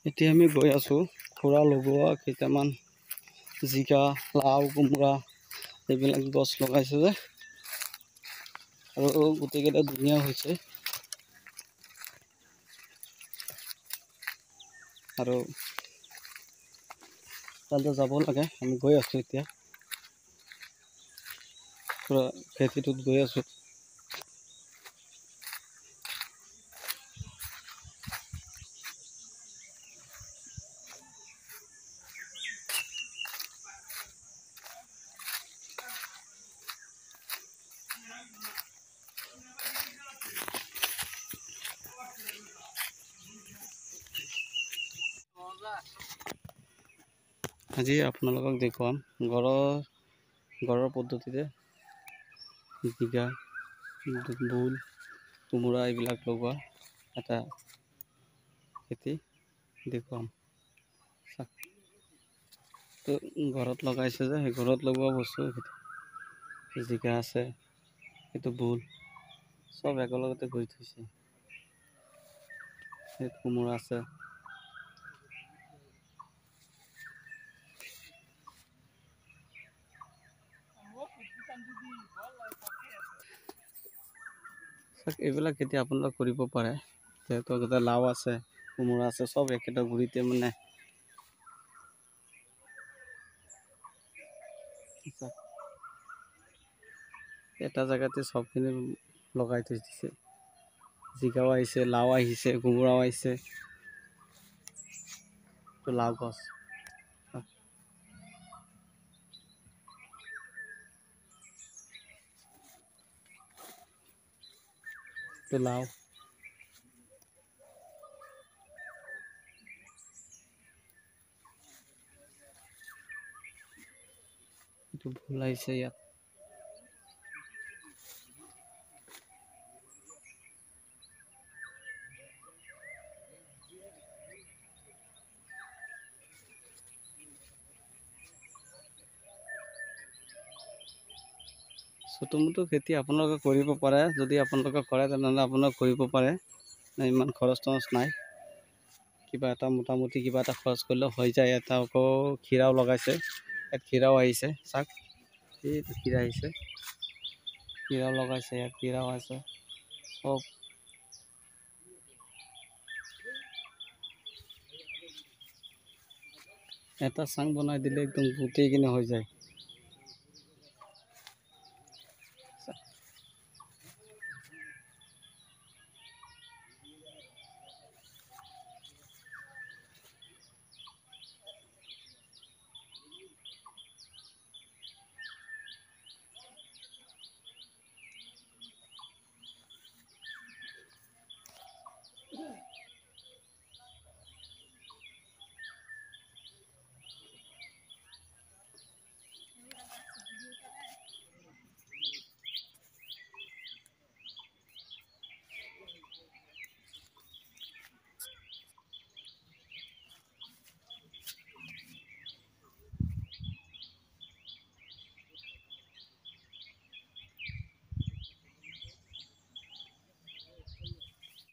এতিয়া আমি গৈ আছোঁ খুৰা লগোৱা কেইটামান জিকা, লাও, কোমোৰা এইবিলাক গছ লগাইছে যে, আৰু গোটেইকেইটা ধুনীয়া হৈছে। আৰু তাতে যাব লাগে, আমি গৈ আছোঁ এতিয়া পুৰা খেতিটোত গৈ আছোঁ। আজি আপোনালোকক দেখুৱাম ঘৰৰ পদ্ধতিতে জিকা, ভোল, কোমোৰা এইবিলাক লগোৱা এটা খেতি দেখুৱাম। তো ঘৰত লগাইছে যে, সেই ঘৰত লগোৱা বস্তু জিকা আছে, এইটো ভোল চব একেলগতে কৰি থৈছে। সেই কোমোৰা আছে। এইবিলাক খেতি আপোনালোকে কৰিব পাৰে, যিহেতু তাতে লাও আছে, কোমোৰা আছে, চব একেটা গুৰিতে মানে এটা জেগাতে চবখিনি লগাই থৈ দিছে। জিকাও আহিছে, লাও আহিছে, কোমোৰাও আহিছে, তো লাও গছ তো লাও এইটো ভোল আহিছে ইয়াত। ছোটো মোটো খেতি আপোনালোকে কৰিব পাৰে, যদি আপোনালোকে কৰে তেনেহ'লে আপোনালোকে কৰিব পাৰে, ইমান খৰচ নাই। কিবা এটা মোটামুটি কিবা এটা খৰচ কৰিলেও হৈ যায়। এটা আকৌ ক্ষীৰাও লগাইছে, ইয়াত ক্ষীৰাও আহিছে, চাওক এইটো ক্ষীৰা আহিছে, ক্ষীৰাও লগাইছে, ইয়াত ক্ষীৰাও আছে, চব এটা চাং বনাই দিলে একদম গোটেইখিনি হৈ যায়।